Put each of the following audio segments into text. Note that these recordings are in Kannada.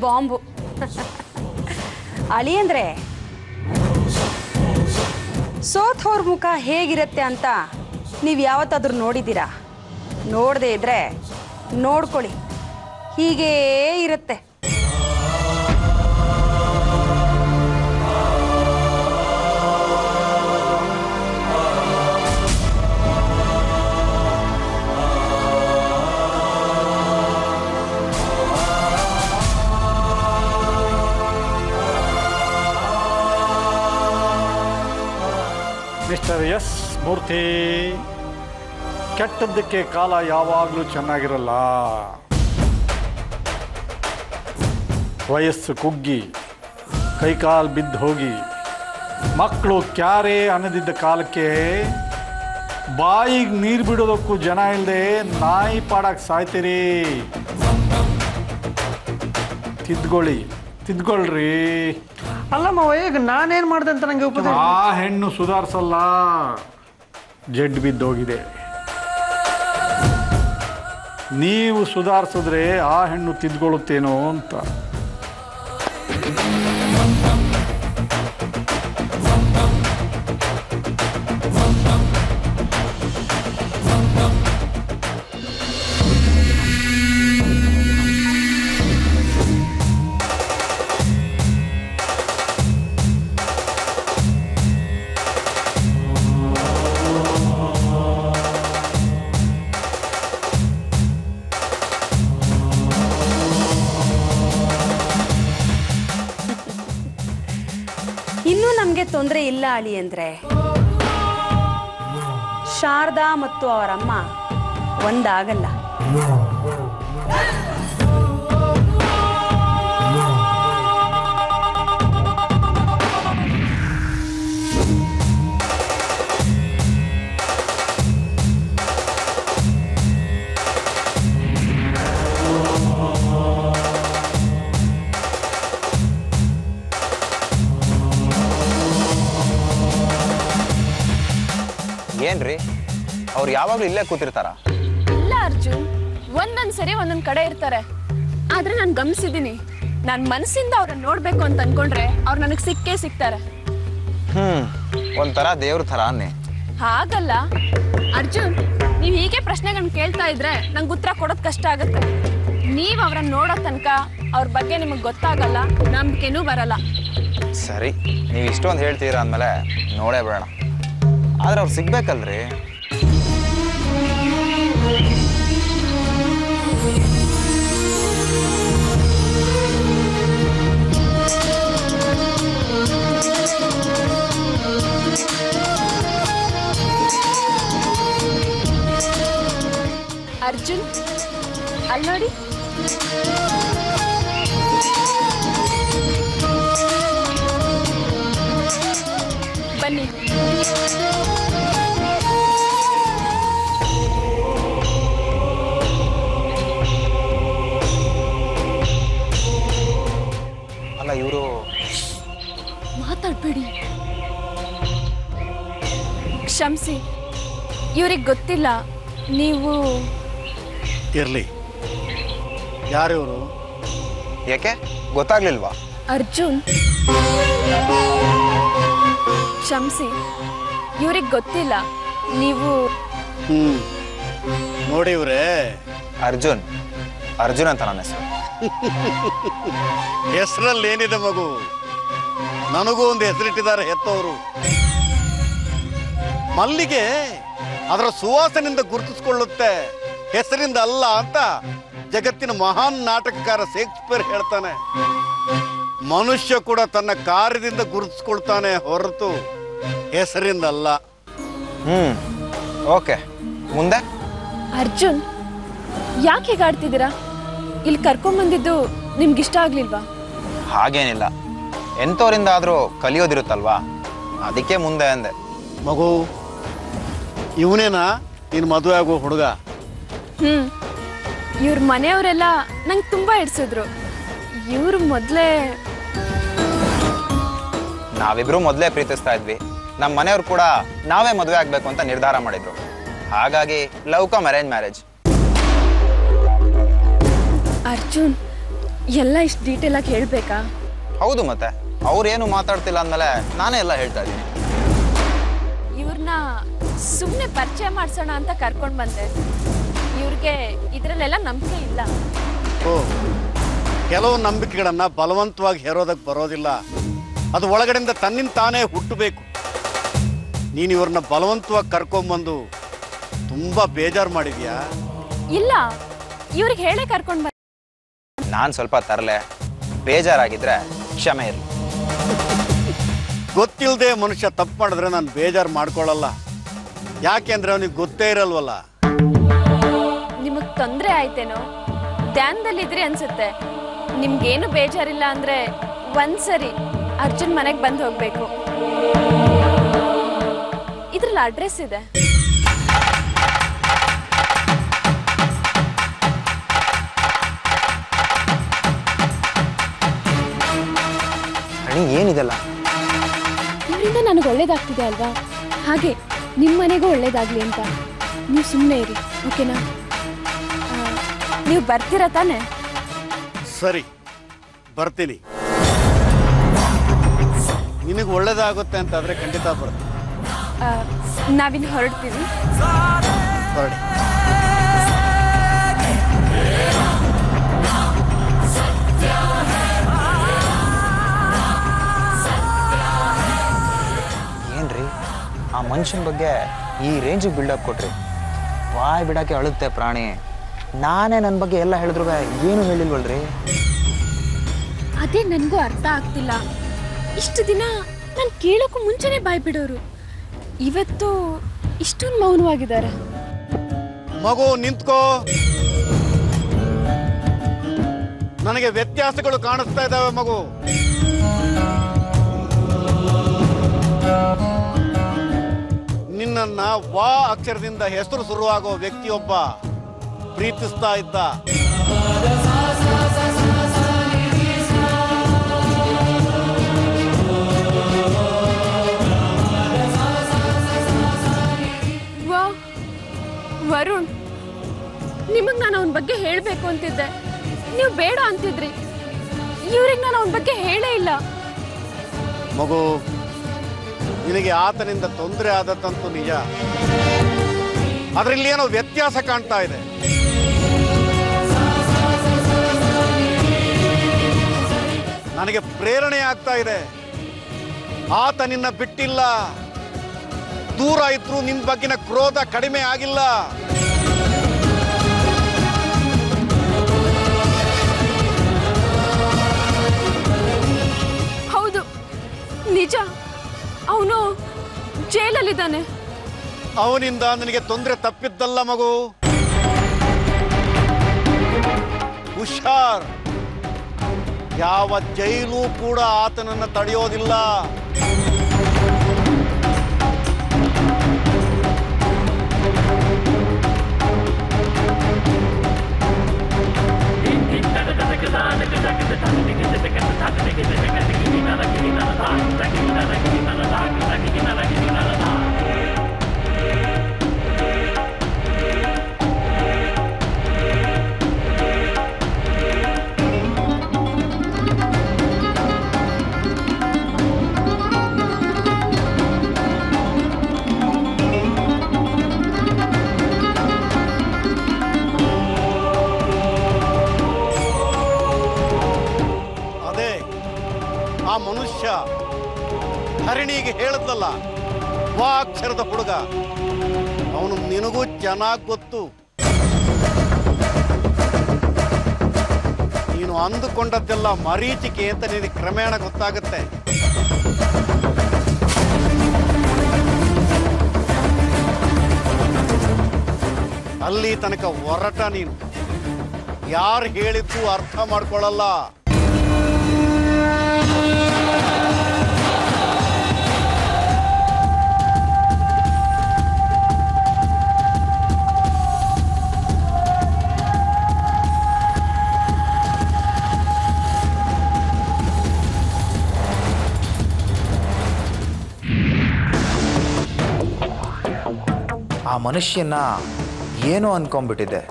ಬಾಂಬು. ಅಳಿಯಂದ್ರೆ ಸೋತೋರ್ ಮುಖ ಹೇಗಿರುತ್ತೆ ಅಂತ ನೀವು ಯಾವತ್ತಾದ್ರೂ ನೋಡಿದ್ದೀರಾ? ನೋಡದೇ ಇದ್ರೆ ನೋಡ್ಕೊಳ್ಳಿ, ಹೀಗೇ ಇರುತ್ತೆ. ಮಿಸ್ಟರ್ ಎಸ್ ಮೂರ್ತಿ, ಕೆಟ್ಟದ್ದಕ್ಕೆ ಕಾಲ ಯಾವಾಗಲೂ ಚೆನ್ನಾಗಿರಲ್ಲ. ವಯಸ್ಸು ಕುಗ್ಗಿ ಕೈಕಾಲು ಬಿದ್ದು ಹೋಗಿ ಮಕ್ಕಳು ಕ್ಯಾರೆ ಅನ್ನದಿದ್ದ ಕಾಲಕ್ಕೆ ಬಾಯಿಗೆ ನೀರು ಬಿಡೋದಕ್ಕೂ ಜನ ಇಲ್ಲದೆ ನಾಯಿ ಪಾಡಕ್ಕೆ ಸಾಯ್ತೀರಿ. ತಿದ್ಕೊಳ್ರಿ. ಅಲ್ಲ ಮಾವ, ಈಗ ನಾನೇನು ಮಾಡಿದೆ ಅಂತ ನನಗೆ ಉಪದೇಶ? ಆ ಹೆಣ್ಣು ಸುಧಾರಿಸಲ್ಲ, ಜಡ್ಡು ಬಿದ್ದೋಗಿದೆ. ನೀವು ಸುಧಾರಿಸಿದ್ರೆ ಆ ಹೆಣ್ಣು ತಿದ್ಕೊಳ್ಳುತ್ತೇನೋ ಅಂತ. ಇನ್ನೂ ನಮಗೆ ತೊಂದರೆ ಇಲ್ಲ ಅಳಿಯಂದ್ರೆ. ಶಾರದಾ ಮತ್ತು ಅವರಮ್ಮ ಒಂದಾಗಲ್ಲ. ಏನ್ರಿ, ಅವ್ರು ಯಾವಾಗ್ಲೂ ಇಲ್ಲೇ ಕೂತಿರ್ತಾರ? ಇಲ್ಲ ಅರ್ಜುನ್, ಒಂದೊಂದ್ ಸರಿ ಒಂದೊಂದ್ ಕಡೆ ಇರ್ತಾರೆ. ಆದ್ರೆ ನಾನು ಗಮನಿಸಿದ್ದೀನಿ, ನಾನು ಮನಸ್ಸಿಂದ ಅವ್ರನ್ನ ನೋಡ್ಬೇಕು ಅಂತ ಅನ್ಕೊಂಡ್ರೆ ಅವ್ರು ನನಗೆ ಸಿಗ್ತಾರೆ. ಒಂಥರ ದೇವ್ರ ಥರ ಅನ್ನೆ. ಹಾಗಲ್ಲ ಅರ್ಜುನ್, ನೀವ್ ಹೀಗೆ ಪ್ರಶ್ನೆಗಳನ್ನ ಕೇಳ್ತಾ ಇದ್ರೆ ನಂಗೆ ಉತ್ತರ ಕೊಡೋದ್ ಕಷ್ಟ ಆಗುತ್ತೆ. ನೀವ್ ಅವ್ರನ್ನ ನೋಡೋ ತನಕ ಅವ್ರ ಬಗ್ಗೆ ನಿಮಗ್ ಗೊತ್ತಾಗಲ್ಲ, ನಂಬಿಕೆನೂ ಬರಲ್ಲ. ಸರಿ, ನೀವು ಇಷ್ಟೊಂದು ಹೇಳ್ತೀರಾ ಅಂದಮೇಲೆ ನೋಡೇ ಬೇಡ. ಆದ್ರೆ ಅವ್ರು ಸಿಗ್ಬೇಕಲ್ರಿ. ಅರ್ಜುನ್, ಅಲ್ಲಿ ನೋಡಿ. ಬನ್ನಿ. ಅಲ್ಲ, ಇವರು ಮಾತಾಡ್ಬೇಡಿ, ಕ್ಷಮಿಸಿ. ಇವ್ರಿಗೆ ಗೊತ್ತಿಲ್ಲ ನೀವು. ಇರ್ಲಿ, ಯಾರಿವರು? ಯಾಕೆ ಗೊತ್ತಾಗ್ಲಿಲ್ವಾ? ಅರ್ಜುನ್, ಕ್ಷಮಿಸಿ, ಇವ್ರಿಗೆ ಗೊತ್ತಿಲ್ಲ ನೀವು. ನೋಡಿ ಇವ್ರೆ, ಅರ್ಜುನ್ ಅಂತ ನನ್ನ ಹೆಸರು. ಹೆಸರಲ್ಲಿ ಏನಿದೆ ಮಗು? ನನಗೂ ಒಂದು ಹೆಸರಿಟ್ಟಿದ್ದಾರೆ ಹೆತ್ತವರು. ಮಲ್ಲಿಗೆ ಅದರ ಸುವಾಸನೆಯಿಂದ ಗುರುತಿಸಿಕೊಳ್ಳುತ್ತೆ, ಹೆಸರಿಂದ ಅಲ್ಲ ಅಂತ ಜಗತ್ತಿನ ಮಹಾನ್ ನಾಟಕಕಾರ ಶೇಕ್ಸ್ಪಿಯರ್ ಹೇಳ್ತಾನೆ. ಮನುಷ್ಯ ಕೂಡ ತನ್ನ ಕಾರ್ಯದಿಂದ ಗುರುತಿಸ್ಕೊಳ್ತಾನೆ ಹೊರತು ಹೆಸರಿಂದ ಅಲ್ಲ. ಓಕೆ, ಮುಂದೆ? ಅರ್ಜುನ್, ಯಾಕೆ ಹೀಗಾಡ್ತಿದ್ದೀರಾ? ಇಲ್ಲಿ ಕರ್ಕೊಂಡ್ಬಂದಿದ್ದು ನಿಮ್ಗಿಷ್ಟ ಆಗ್ಲಿಲ್ವಾ? ಹಾಗೇನಿಲ್ಲ, ಎಂಥವರಿಂದ ಆದ್ರೂ ಕಲಿಯೋದಿರುತ್ತಲ್ವಾ, ಅದಕ್ಕೆ ಮುಂದೆ ಅಂದೆ. ಮಗು, ಇವನೇನಾ ನೀನು ಮದುವೆ ಆಗೋ ಹುಡುಗ? ಇವ್ರ ಮನೆಯವರೆಲ್ಲ ನಂಗೆ ತುಂಬಾ ಇಡ್ಸಿದ್ರು. ಇವ್ರು ನಾವಿಬ್ರು ಮೊದಲೇ ಪ್ರೀತಿಸ್ತಾ ಇದ್ವಿ. ನಮ್ಮ ಮನೆಯವ್ರು ಕೂಡ ನಾವೇ ಮದುವೆ ಆಗ್ಬೇಕು ಅಂತ ನಿರ್ಧಾರ ಮಾಡಿದ್ರು. ಹಾಗಾಗಿ love come arrange marriage. Arjun, ಎಲ್ಲ ಇಷ್ಟು ಡೀಟೇಲ್ ಆಗಿ ಹೇಳ್ಬೇಕಾ? ಹೌದು, ಮತ್ತೆ ಅವ್ರೇನು ಮಾತಾಡ್ತಿಲ್ಲ ಅಂದಮೇಲೆ ನಾನೇ ಎಲ್ಲ ಹೇಳ್ತಾ ಇದ್ದೀನಿ. ಇವ್ರನ್ನ ಸುಮ್ಮನೆ ಪರಿಚಯ ಮಾಡಿಸೋಣ ಅಂತ ಕರ್ಕೊಂಡು ಬಂದೆ. ಇವ್ರಿಗೆ ಇದರಲ್ಲೆಲ್ಲ ನಂಬಿಕೆ ಇಲ್ಲ. ಓ, ಕೆಲವು ನಂಬಿಕೆಗಳನ್ನು ಬಲವಂತವಾಗಿ ಹೇರೋದಕ್ಕೆ ಬರೋದಿಲ್ಲ. ಅದು ಒಳಗಡೆಯಿಂದ ತನ್ನಿಂದ ತಾನೇ ಹುಟ್ಟಬೇಕು. ನೀನು ಇವ್ರನ್ನ ಬಲವಂತವಾಗಿ ಕರ್ಕೊಂಡ್ಬಂದು ತುಂಬ ಬೇಜಾರು ಮಾಡಿದ್ಯಾ? ಇಲ್ಲ, ಇವ್ರಿಗೆ ಹೇಳೇ ಕರ್ಕೊಂಡು ಬಂದೆ. ನಾನು ಸ್ವಲ್ಪ ತರಲೆ, ಬೇಜಾರಾಗಿದ್ರೆ ಕ್ಷಮೆ ಇರಲಿ. ಗೊತ್ತಿಲ್ಲದೆ ಮನುಷ್ಯ ತಪ್ಪು ಮಾಡಿದ್ರೆ ನಾನು ಬೇಜಾರು ಮಾಡ್ಕೊಳ್ಳಲ್ಲ. ಯಾಕೆಂದ್ರೆ ಅವನಿಗೆ ಗೊತ್ತೇ ಇರಲ್ವಲ್ಲ. ನಿಮಗೆ ತೊಂದರೆ ಆಯ್ತೇನೋ? ಧ್ಯಾನದಲ್ಲಿದ್ರಿ ಅನ್ಸುತ್ತೆ. ನಿಮ್ಗೇನು ಬೇಜಾರಿಲ್ಲ ಅಂದ್ರೆ ಒಂದ್ಸರಿ ಅರ್ಜುನ್ ಮನೆಗೆ ಬಂದು ಹೋಗ್ಬೇಕು. ಇದ್ರಲ್ಲಿ ಅಡ್ರೆಸ್ ಇದೆ. ಏನಿದೆಲ್ಲ? ಇವರಿಂದ ನನಗೆ ಒಳ್ಳೇದಾಗ್ತಿದೆ ಅಲ್ವಾ, ಹಾಗೆ ನಿಮ್ಮ ಮನೆಗೂ ಒಳ್ಳೇದಾಗ್ಲಿ ಅಂತ. ನೀವು ಸುಮ್ಮನೆ ಇರಿ, ಓಕೆನಾ? ನೀವು ಬರ್ತೀರಾ ತಾನೆ? ಸರಿ, ಬರ್ತೀನಿ. ನಿನಗೆ ಒಳ್ಳೇದಾಗುತ್ತೆ ಅಂತಾದರೆ ಖಂಡಿತ ಬರ್ತೀನಿ. ನಾವಿನ್ನು ಹೊರಡ್ತೀವಿ. ಹೊರಡಿ. ಏನ್ರಿ ಆ ಮನುಷ್ಯನ ಬಗ್ಗೆ ಈ ರೇಂಜಿಗೆ ಬಿಲ್ಡಪ್ ಕೊಟ್ರಿ? ಬಾಯ್ ಬಿಡಕ್ಕೆ ಅಳುತ್ತೆ ಪ್ರಾಣಿ. ನಾನೇ ನನ್ನ ಬಗ್ಗೆ ಎಲ್ಲ ಹೇಳಿದ್ರು ಏನು ಹೇಳಿಲ್ವಲ್ರಿ? ಅದೇ ನನಗೂ ಅರ್ಥ ಆಗ್ತಿಲ್ಲ. ಇಷ್ಟು ದಿನ ನಾನು ಕೇಳೋಕ್ಕೂ ಮುಂಚೆನೆ ಬಾಯ್ ಬಿಡೋರು, ಇವತ್ತು ಇಷ್ಟೊಂದು ಮೌನವಾಗಿದ್ದಾರೆ. ಮಗು ನಿಂತ್ಕೋ. ನನಗೆ ವ್ಯತ್ಯಾಸಗಳು ಕಾಣಿಸ್ತಾ ಇದ್ದಾವೆ ಮಗು. ನಿನ್ನನ್ನ ವಾ ಅಕ್ಷರದಿಂದ ಹೆಸರು ಶುರುವಾಗೋ ವ್ಯಕ್ತಿಯೊಬ್ಬ ಪ್ರೀತಿಸ್ತಾ ಇದ್ದ. ವರುಣ್, ನಿಮಗೆ ನಾನು ಅವನ ಬಗ್ಗೆ ಹೇಳಬೇಕು ಅಂತಿದ್ದೆ, ನೀವು ಬೇಡ ಅಂತಿದ್ರಿ. ಇವ್ರಿಗೆ ನಾನು ಅವನ ಬಗ್ಗೆ ಹೇಳೇ ಇಲ್ಲ. ಮಗು, ನಿನಗೆ ಆತನಿಂದ ತೊಂದರೆ ಆದತ್ತಂತೂ ನಿಜ. ಅದರಲ್ಲಿ ಏನೋ ವ್ಯತ್ಯಾಸ ಕಾಣ್ತಾ ಇದೆ. ನನಗೆ ಪ್ರೇರಣೆ ಆಗ್ತಾ ಇದೆ. ಆತ ನಿನ್ನ ಬಿಟ್ಟಿಲ್ಲ. ದೂರ ಇದ್ರೂ ನಿನ್ನ ಬಗ್ಗಿನ ಕ್ರೋಧ ಕಡಿಮೆ ಆಗಿಲ್ಲ. ಹೌದು, ನಿಜ. ಅವನು ಜೈಲಲ್ಲಿದ್ದಾನೆ. ಅವನಿಂದ ನನಗೆ ತೊಂದರೆ ತಪ್ಪಿದ್ದಲ್ಲ ಮಗು. ಹುಷಾರ್. ಯಾವ ಜೈಲು ಕೂಡ ಆತನನ್ನು ತಡೆಯೋದಿಲ್ಲ. ಮನುಷ್ಯ ಹರಿಣಿಗೆ ಹೇಳಿದ್ಲಲ್ಲ, ವಾ ಅಕ್ಷರದ ಹುಡುಗ, ಅವನು ನಿನಗೂ ಚೆನ್ನಾಗಿ ಗೊತ್ತು. ನೀನು ಅಂದುಕೊಂಡದ್ದೆಲ್ಲ ಮರೀಚಿಕೆ ಅಂತ ನಿನಗೆ ಕ್ರಮೇಣ ಗೊತ್ತಾಗುತ್ತೆ. ಅಲ್ಲಿ ತನಕ ಹೊರಟ ನೀನು ಯಾರು ಹೇಳಿದ್ದು ಅರ್ಥ ಮಾಡ್ಕೊಳ್ಳಲ್ಲ. ಆ ಮನುಷ್ಯನ ಏನೋ ಅನ್ಕೊಂಡ್ಬಿಟ್ಟಿದ್ದೆ.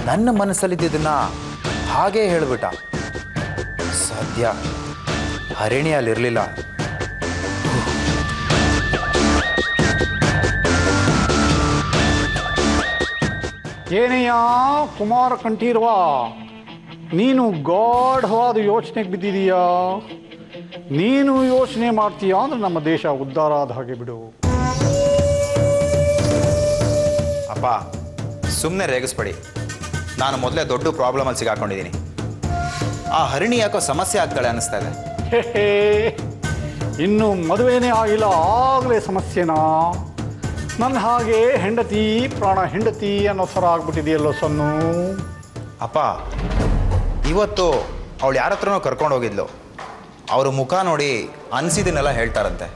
ನನ್ನ ಮನಸ್ಸಲ್ಲಿದ್ದನ್ನ ಹಾಗೇ ಹೇಳ್ಬಿಟ್ಟ. ಸದ್ಯ ಹರಿಣಿ ಅಲ್ಲಿರಲಿಲ್ಲ. ಏನಯ್ಯ ಕುಮಾರ ಕಂಠೀರ್ವ, ನೀನು ಗಾಢವಾದ ಯೋಚನೆಗೆ ಬಿದ್ದಿದೀಯಾ? ನೀನು ಯೋಚನೆ ಮಾಡ್ತೀಯಾ ಅಂದ್ರೆ ನಮ್ಮ ದೇಶ ಉದ್ಧಾರ ಆದ ಹಾಗೆ ಬಿಡು. ಅಪ್ಪ ಸುಮ್ಮನೆ ರೇಗಿಸ್ಬೇಡಿ. ನಾನು ಮೊದಲೇ ದೊಡ್ಡ ಪ್ರಾಬ್ಲಮಲ್ಲಿ ಸಿಗಾಕೊಂಡಿದ್ದೀನಿ. ಆ ಹರಿಣಿ ಯಾಕೋ ಸಮಸ್ಯೆ ಆಗ್ತಾಳೆ ಅನ್ನಿಸ್ತಾ ಇದೆ. ಹೇ, ಇನ್ನು ಮದುವೆನೇ ಆಗಿಲ್ಲ ಆಗಲೇ ಸಮಸ್ಯೆನಾ? ನನ್ನ ಹಾಗೆ ಹೆಂಡತಿ ಪ್ರಾಣ ಹೆಂಡತಿ ಅನ್ನೋ ಥರ ಆಗ್ಬಿಟ್ಟಿದೆಯಲ್ಲೋ ಸನ್ನು. ಅಪ್ಪ ಇವತ್ತು ಅವಳು ಯಾರ ಹತ್ರನೋ ಕರ್ಕೊಂಡು ಹೋಗಿದ್ಲು. ಅವ್ರ ಮುಖ ನೋಡಿ ಅನಿಸಿದನ್ನೆಲ್ಲ ಹೇಳ್ತಾರಂತೆ.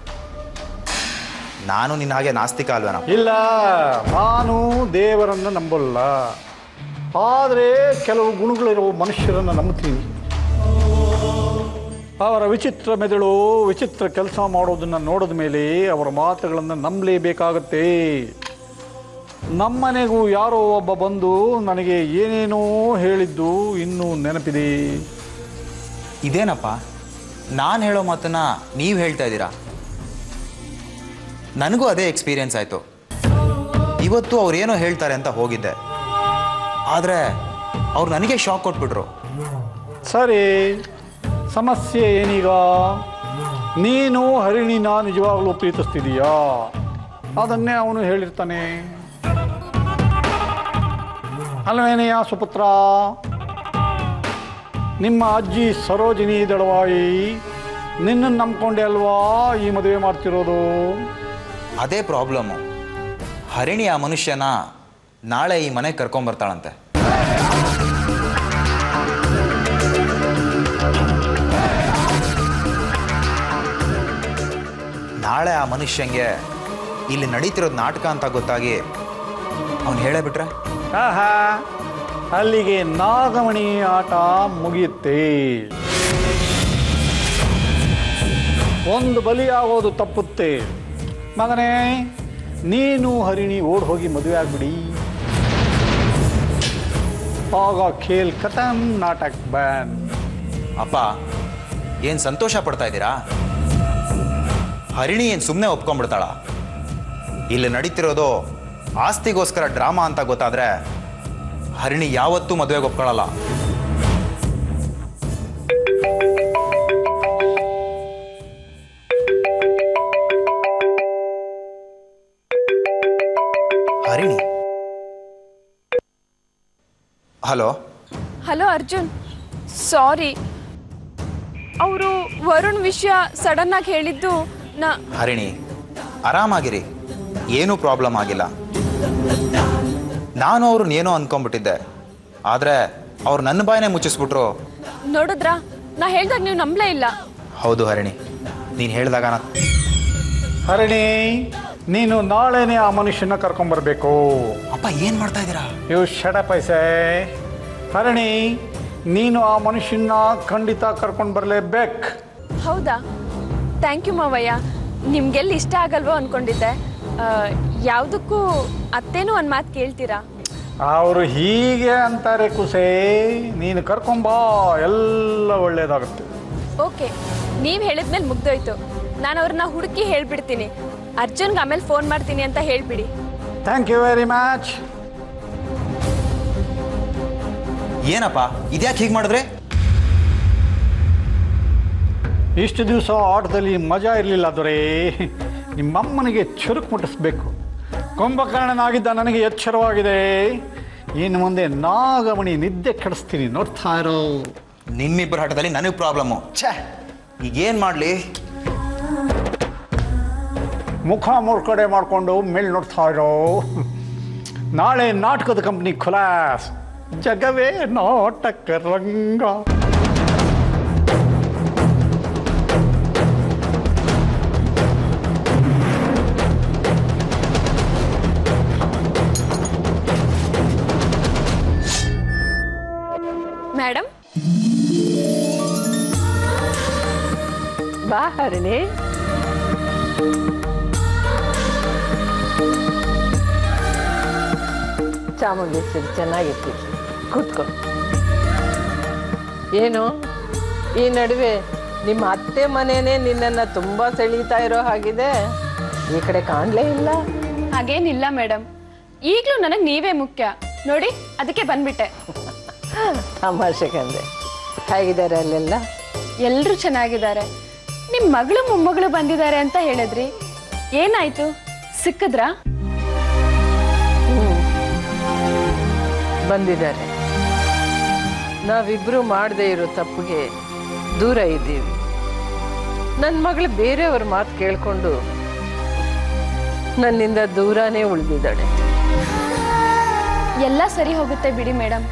ನಾನು ನಿನ್ನ ಹಾಗೆ ನಾಸ್ತಿಕ ಅಲ್ವೇನ? ಇಲ್ಲ, ನಾನು ದೇವರನ್ನು ನಂಬಲ್ಲ, ಆದರೆ ಕೆಲವು ಗುಣಗಳಿರೋ ಮನುಷ್ಯರನ್ನು ನಂಬ್ತೀನಿ. ಅವರ ವಿಚಿತ್ರ ಮೆದುಳು ವಿಚಿತ್ರ ಕೆಲಸ ಮಾಡೋದನ್ನು ನೋಡಿದ ಮೇಲೆ ಅವರ ಮಾತುಗಳನ್ನು ನಂಬಲೇಬೇಕಾಗತ್ತೆ. ನಮ್ಮನೆಗೂ ಯಾರೋ ಒಬ್ಬ ಬಂದು ನನಗೆ ಏನೇನೋ ಹೇಳಿದ್ದು ಇನ್ನೂ ನೆನಪಿದೆ. ಇದೇನಪ್ಪ ನಾನು ಹೇಳೋ ಮಾತನ್ನ ನೀವು ಹೇಳ್ತಾ ಇದ್ದೀರಾ? ನನಗೂ ಅದೇ ಎಕ್ಸ್ಪೀರಿಯನ್ಸ್ ಆಯಿತು. ಇವತ್ತು ಅವ್ರೇನೋ ಹೇಳ್ತಾರೆ ಅಂತ ಹೋಗಿದ್ದೆ, ಆದರೆ ಅವ್ರು ನನಗೆ ಶಾಕ್ ಕೊಟ್ಬಿಟ್ರು. ಸರಿ, ಸಮಸ್ಯೆ ಏನೀಗ? ನೀನು ಹರಿಣಿನ ನಿಜವಾಗ್ಲೂ ಪ್ರೀತಿಸ್ತಿದೀಯಾ? ಅದನ್ನೇ ಅವನು ಹೇಳಿರ್ತಾನೆ ಅಲ್ವೇನೆಯ ಸುಪುತ್ರ? ನಿಮ್ಮ ಅಜ್ಜಿ ಸರೋಜಿನಿ ದಳವಾಯಿ ನಿನ್ನನ್ನು ನಂಬ್ಕೊಂಡೆ ಅಲ್ವಾ ಈ ಮದುವೆ ಮಾಡ್ತಿರೋದು? ಅದೇ ಪ್ರಾಬ್ಲಮ್ಮು. ಹರಿಣಿ ಆ ಮನುಷ್ಯನ ನಾಳೆ ಈ ಮನೆಗೆ ಕರ್ಕೊಂಬರ್ತಾಳಂತೆ. ನಾಳೆ ಆ ಮನುಷ್ಯಂಗೆ ಇಲ್ಲಿ ನಡೀತಿರೋದು ನಾಟಕ ಅಂತ ಗೊತ್ತಾಗಿ ಅವನು ಹೇಳೇ ಬಿಟ್ರೆ ಆಹಾ, ಅಲ್ಲಿಗೆ ನಾಗಮಣಿ ಆಟ ಮುಗಿಯುತ್ತೆ. ಒಂದು ಬಲಿಯಾಗೋದು ತಪ್ಪುತ್ತೆ. ಮಗನೇ, ನೀನು ಹರಿಣಿ ಓಡ್ ಹೋಗಿ ಮದುವೆ ಆಗ್ಬಿಡಿ. ಆಗ ಖೇಲ್ ಖತಮ್, ನಾಟಕ ಬ್ಯಾನ್. ಅಪ್ಪ ಏನು ಸಂತೋಷ ಪಡ್ತಾ ಇದ್ದೀರಾ? ಹರಿಣಿ ಏನು ಸುಮ್ಮನೆ ಒಪ್ಕೊಂಡ್ಬಿಡ್ತಾಳ? ಇಲ್ಲಿ ನಡೀತಿರೋದು ಆಸ್ತಿಗೋಸ್ಕರ ಡ್ರಾಮಾ ಅಂತ ಗೊತ್ತಾದ್ರೆ ಹರಿಣಿ ಯಾವತ್ತೂ ಮದುವೆಗೆ ಒಪ್ಕೊಳ್ಳಲ್ಲ. ಹರಿಣಿ, ಹಲೋ. ಹಲೋ ಅರ್ಜುನ್, ಸಾರಿ. ಅವರು ವರುಣ್ ವಿಷಯ ಸಡನ್ ಆಗಿ ಹೇಳಿದ್ದು ಹರಿಣಿ, ಆರಾಮಾಗಿರಿ, ಏನೂ ಪ್ರಾಬ್ಲಮ್ ಆಗಿಲ್ಲ. ನಾನು ಅವ್ರನ್ನ ಏನೋ ಅನ್ಕೊಂಡ್ಬಿಟ್ಟಿದ್ದೆ, ಆದರೆ ಅವ್ರು ನನ್ನ ಬಾಯನ್ನೇ ಮುಚ್ಚಿಸ್ಬಿಟ್ರು. ನೋಡಿದ್ರಾ, ನಾ ಹೇಳ್ದಾಗ ನೀವು ನಂಬಲೇ ಇಲ್ಲ. ಹೌದು ಹರಿಣಿ, ನೀನು ಹೇಳಿದಾಗ ಹರಿಣಿ, ನೀನು ನಾಳೆನೇ ಆ ಮನುಷ್ಯನ ಕರ್ಕೊಂಡ್ಬರ್ಬೇಕು. ಅಪ್ಪ ಏನು ಮಾಡ್ತಾ ಇದ್ದೀರಾ? ಇವು ಶಡ ಪೈಸೆ. ಹರಿಣಿ, ನೀನು ಆ ಮನುಷ್ಯನ ಖಂಡಿತ ಕರ್ಕೊಂಡು ಬರಲೇಬೇಕು. ಹೌದಾ? ಥ್ಯಾಂಕ್ ಯು ಮಾವಯ್ಯ. ನಿಮ್ಗೆಲ್ಲಿ ಇಷ್ಟ ಆಗಲ್ವೋ ಅಂದ್ಕೊಂಡಿದ್ದೆ. ಯಾವುದಕ್ಕೂ ಅತ್ತೇನೂ ಒಂದು ಮಾತು ಕೇಳ್ತೀರಾ? ಅವರು ಹೀಗೆ ಅಂತಾರೆ ಕುಸೆ, ನೀನು ಕರ್ಕೊಂಬಾ, ಎಲ್ಲ ಒಳ್ಳೇದಾಗುತ್ತೆ. ಓಕೆ, ನೀವು ಹೇಳಿದ್ಮೇಲೆ ಮುಗ್ದೋಯ್ತು. ನಾನು ಅವ್ರನ್ನ ಹುಡುಕಿ ಹೇಳ್ಬಿಡ್ತೀನಿ. ಅರ್ಜುನ್ಗೆ ಆಮೇಲೆ ಫೋನ್ ಮಾಡ್ತೀನಿ ಅಂತ ಹೇಳ್ಬಿಡಿ. Thank you very much. ಏನಪ್ಪ ಇದ್ಯಾಕೆ ಹೀಗೆ ಮಾಡಿದ್ರೆ? ಇಷ್ಟು ದಿವಸ ಆಟದಲ್ಲಿ ಮಜಾ ಇರಲಿಲ್ಲ ದೊರೆ. ನಿಮ್ಮಮ್ಮನಿಗೆ ಚುರುಕು ಮುಟ್ಟಿಸ್ಬೇಕು. ಕುಂಭಕರ್ಣನಾಗಿದ್ದ ನನಗೆ ಎಚ್ಚರವಾಗಿದೆ. ಇನ್ನು ಮುಂದೆ ನಾಗಮಣಿ ನಿದ್ದೆ ಕೆಡಿಸ್ತೀನಿ, ನೋಡ್ತಾ ಇರೋ. ನಿಮ್ಮಿಬ್ಬರ ಆಟದಲ್ಲಿ ನನಗೆ ಪ್ರಾಬ್ಲಮ್ಮು. ಛೇ, ಈಗೇನು ಮಾಡಲಿ? ಮುಖ ಮುರ್ಕಡೆ ಮಾಡಿಕೊಂಡು ಮೇಲೆ ನೋಡ್ತಾ ಇರೋ. ನಾಳೆ ನಾಟಕದ ಕಂಪ್ನಿ ಖುಲಾಸ್. ಜಗವೇ ನಾಟಕ ರಂಗ. ಮೇಡಮ್, ಬಾ ಹರಿಣಿ. ಚಾಮುಂಡೇಶ್ವರಿ ಚೆನ್ನಾಗಿರ್ತೀವಿ, ಕೂತ್ಕೊ. ಏನು ಈ ನಡುವೆ ನಿಮ್ಮ ಅತ್ತೆ ಮನೆಯೇ ನಿನ್ನನ್ನು ತುಂಬ ಸೆಳೀತಾ ಇರೋ ಹಾಗಿದೆ, ಈ ಕಡೆ ಕಾಣಲೇ ಇಲ್ಲ. ಹಾಗೇನಿಲ್ಲ ಮೇಡಮ್, ಈಗಲೂ ನನಗೆ ನೀವೇ ಮುಖ್ಯ ನೋಡಿ, ಅದಕ್ಕೆ ಬಂದ್ಬಿಟ್ಟೆ. ತಮಾಷೆ ಕಂದೆ. ಹೇಗಿದ್ದಾರೆ ಅಲ್ಲೆಲ್ಲ? ಎಲ್ಲರೂ ಚೆನ್ನಾಗಿದ್ದಾರೆ. ನಿಮ್ಮ ಮಗಳು ಮೊಮ್ಮಗಳು ಬಂದಿದ್ದಾರೆ ಅಂತ ಹೇಳಿದ್ರಿ, ಏನಾಯ್ತು, ಸಿಕ್ಕಿದ್ರಾ? ಬಂದಿದ್ದಾರೆ. ನಾವಿಬ್ರು ಮಾಡದೇ ಇರೋ ತಪ್ಪಿಗೆ ದೂರ ಇದ್ದೀವಿ. ನನ್ನ ಮಗಳು ಬೇರೆಯವ್ರ ಮಾತು ಕೇಳಿಕೊಂಡು ನನ್ನಿಂದ ದೂರನೇ ಉಳಿದಿದ್ದಾಳೆ. ಎಲ್ಲ ಸರಿ ಹೋಗುತ್ತೆ ಬಿಡಿ ಮೇಡಮ್.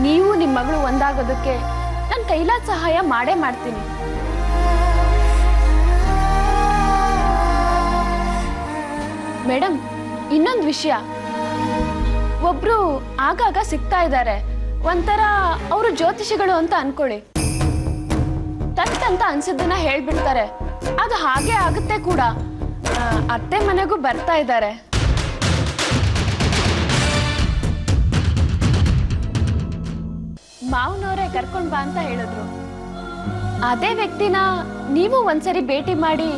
ನೀವು ನಿಮ್ಮ ಮಗಳು ಒಂದಾಗೋದಕ್ಕೆ ನಾನು ಕೈಲಾದ ಸಹಾಯ ಮಾಡೇ ಮಾಡ್ತೀನಿ. ಮೇಡಮ್, ಇನ್ನೊಂದು ವಿಷಯ, ಒಬ್ರು ಆಗಾಗ ಸಿಗ್ತಾ ಇದ್ದಾರೆ. ಒಂಥರ ಅವರು ಜ್ಯೋತಿಷಿಗಳು ಅಂತ ಅನ್ಕೊಳ್ಳಿ. ತಟ್ಟಂತ ಅನ್ಸಿದ್ದನ್ನ ಹೇಳ್ಬಿಡ್ತಾರೆ, ಅದು ಹಾಗೆ ಆಗುತ್ತೆ ಕೂಡ. ಅತ್ತೆ ಮನೆಗೂ ಬರ್ತಾ ಇದ್ದಾರೆ. ಮಾವನವರೇ ಕರ್ಕೊಂಡ್ ಬಾ ಅಂತ ಹೇಳಿದ್ರು. ಅದೇ ವ್ಯಕ್ತಿನ ನೀವು ಒಂದ್ಸರಿ ಭೇಟಿ ಮಾಡಿ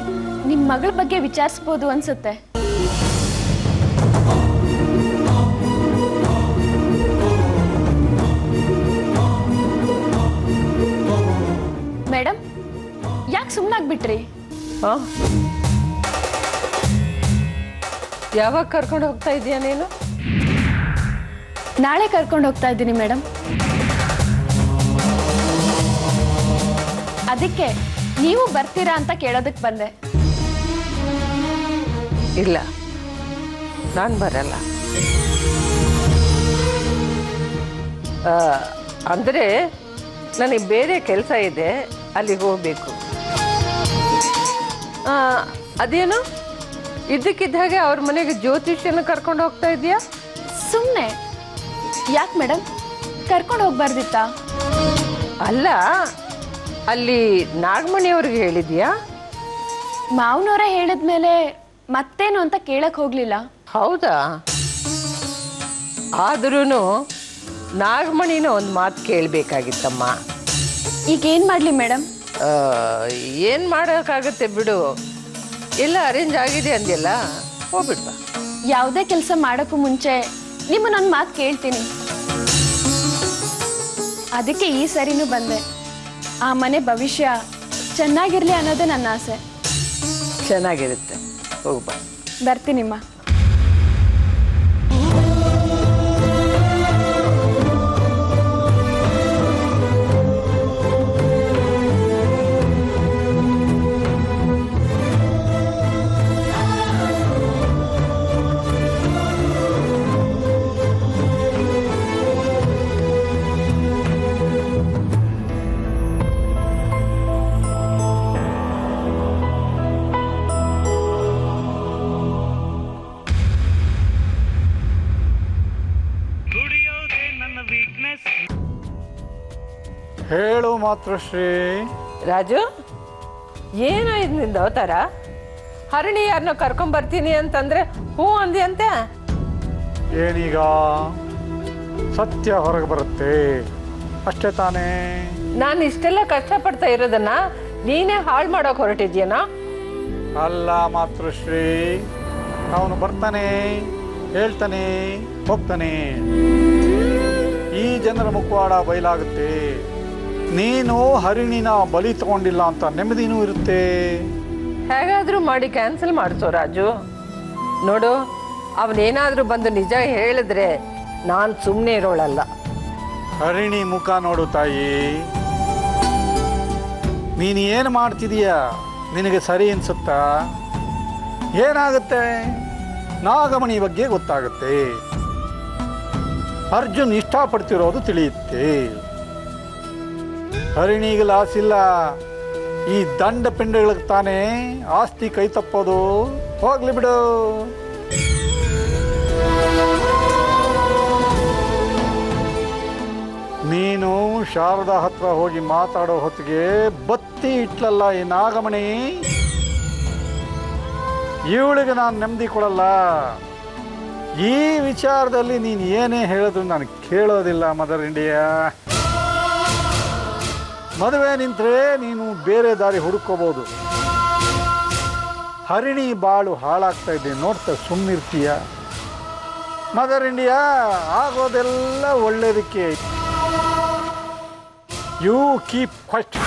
ನಿಮ್ ಮಗಳ ಬಗ್ಗೆ ವಿಚಾರಿಸ್ಬೋದು ಅನ್ಸುತ್ತೆ. ಮೇಡಮ್, ಯಾಕೆ ಸುಮ್ಮನಾಗ್ಬಿಟ್ರಿ? ಯಾವಾಗ ಕರ್ಕೊಂಡು ಹೋಗ್ತಾ ಇದೀಯ ನೀನು? ನಾಳೆ ಕರ್ಕೊಂಡು ಹೋಗ್ತಾ ಇದ್ದೀನಿ ಮೇಡಮ್. ಅದಕ್ಕೆ ನೀವು ಬರ್ತೀರಾ ಅಂತ ಕೇಳೋದಕ್ಕೆ ಬಂದೆ. ಇಲ್ಲ, ನಾನು ಬರಲ್ಲ. ಅಂದರೆ ನನಗೆ ಬೇರೆ ಕೆಲಸ ಇದೆ, ಅಲ್ಲಿಗೆ ಹೋಗ್ಬೇಕು. ಅದೇನು ಇದ್ದಕ್ಕಿದ್ದ ಹಾಗೆ ಅವ್ರ ಮನೆಗೆ ಜ್ಯೋತಿಷ್ಯನ ಕರ್ಕೊಂಡು ಹೋಗ್ತಾ ಇದೆಯಾ? ಸುಮ್ಮನೆ ಯಾಕೆ ಮೇಡಮ್, ಕರ್ಕೊಂಡು ಹೋಗ್ಬಾರ್ದಿತ್ತಾ? ಅಲ್ಲ, ಅಲ್ಲಿ ನಾಗಮಣಿಯವ್ರಿಗೆ ಹೇಳಿದ್ಯಾ? ಮಾವನವರೇ ಹೇಳಿದ್ಮೇಲೆ ಮತ್ತೇನು ಅಂತ ಕೇಳಕ್ ಹೋಗ್ಲಿಲ್ಲ. ಹೌದಾ? ಆದ್ರೂ ನಾಗಮಣಿನ ಒಂದು ಮಾತು ಕೇಳಬೇಕಾಗಿತ್ತಮ್ಮ. ಈಗೇನು ಮಾಡಲಿ ಮೇಡಮ್? ಏನು ಮಾಡೋಕ್ಕಾಗುತ್ತೆ ಬಿಡು, ಎಲ್ಲ ಅರೇಂಜ್ ಆಗಿದೆ ಅಂದ್ಯಲ್ಲ, ಹೋಗ್ಬಿಡ್ಬಾ. ಯಾವುದೇ ಕೆಲಸ ಮಾಡೋಕ್ಕೂ ಮುಂಚೆ ನಿಮ್ಮನ್ನೊಂದು ಮಾತು ಕೇಳ್ತೀನಿ. ಅದಕ್ಕೆ ಈ ಸರಿನೂ ಬಂದೆ. ಆ ಮನೆ ಭವಿಷ್ಯ ಚೆನ್ನಾಗಿರ್ಲಿ ಅನ್ನೋದೇ ನನ್ನ ಆಸೆ. ಚೆನ್ನಾಗಿರುತ್ತೆ, ಹೋಗ್ಬಾ. ಬರ್ತೀನಿಮ್ಮ. ಹೇಳು ಮಾತೃಶ್ರೀ. ರಾಜು, ಏನಾಯ್ತು ನಿಂದ ಅವತಾರ? ಹರಣಿ ಯಾರನ್ನ ಕರ್ಕೊಂಬರ್ತೀನಿ ಅಂತಂದ್ರೆ ಹ್ಞೂ ಅಂದಿ ಅಂತೆ. ಏನೀಗ ಸತ್ಯ ಹೊರಗೆ ಬರುತ್ತೆ ಅಷ್ಟೇ ತಾನೇ? ನಾನು ಇಷ್ಟೆಲ್ಲ ಕಷ್ಟಪಡ್ತಾ ಇರೋದನ್ನ ನೀನೇ ಹಾಳು ಮಾಡೋಕೆ ಹೊರಟಿದ್ಯನಾ? ಅಲ್ಲ ಮಾತೃಶ್ರೀ, ಅವನು ಬರ್ತಾನೆ, ಹೇಳ್ತಾನೆ, ಹೋಗ್ತಾನೆ. ಈ ಜನರ ಮುಖವಾಡ ಬಯಲಾಗುತ್ತೆ. ನೀನು ಹರಿಣಿನ ಬಲಿ ತಗೊಂಡಿಲ್ಲ ಅಂತ ನೆಮ್ಮದಿನೂ ಇರುತ್ತೆ. ಹೇಗಾದ್ರೂ ಮಾಡಿ ಕ್ಯಾನ್ಸಲ್ ಮಾಡಿಸೋ ರಾಜು. ನೋಡು, ಅವನೇನಾದ್ರೂ ಬಂದು ನಿಜ ಹೇಳಿದ್ರೆ ನಾನು ಸುಮ್ಮನೆ ಇರೋಳಲ್ಲ. ಹರಿಣಿ ಮುಖ ನೋಡು ತಾಯಿ. ನೀನು ಏನು ಮಾಡ್ತಿದೀಯ ನಿನಗೆ ಸರಿ ಅನ್ಸುತ್ತಾ? ಏನಾಗುತ್ತೆ, ನಾಗಮಣಿ ಬಗ್ಗೆ ಗೊತ್ತಾಗುತ್ತೆ. ಅರ್ಜುನ್ ಇಷ್ಟಪಡ್ತಿರೋದು ತಿಳಿಯುತ್ತೆ. ಹರಿಣಿಗೆ ಲಾಸಿಲ್ಲ, ಈ ದಂಡ ಪಿಂಡಗಳಿಗೆ ತಾನೇ ಆಸ್ತಿ ಕೈ ತಪ್ಪೋದು. ಹೋಗ್ಲಿ ಬಿಡು. ನೀನು ಶಾರದಾ ಹತ್ರ ಹೋಗಿ ಮಾತಾಡೋ ಹೊತ್ತಿಗೆ ಬತ್ತಿ ಇಟ್ಲಲ್ಲ ಈ ನಾಗಮಣಿ. ಇವಳಿಗೆ ನಾನು ನೆಮ್ಮದಿ ಕೊಡಲ್ಲ. ಈ ವಿಚಾರದಲ್ಲಿ ನೀನು ಏನೇ ಹೇಳಿದ್ರು ನಾನು ಕೇಳೋದಿಲ್ಲ ಮದರ್ ಇಂಡಿಯಾ. ಮದುವೆ ನಿಂತರೆ ನೀನು ಬೇರೆ ದಾರಿ ಹುಡುಕೋಬೋದು. ಹರಿಣಿ ಬಾಳು ಹಾಳಾಗ್ತಾ ಇದೆ ನೋಡ್ತಾ ಸುಮ್ಮನಿರ್ತೀಯ? ಮದರ್ ಇಂಡಿಯಾ ಆಗೋದೆಲ್ಲ ಒಳ್ಳೇದಕ್ಕೆ. You keep quite.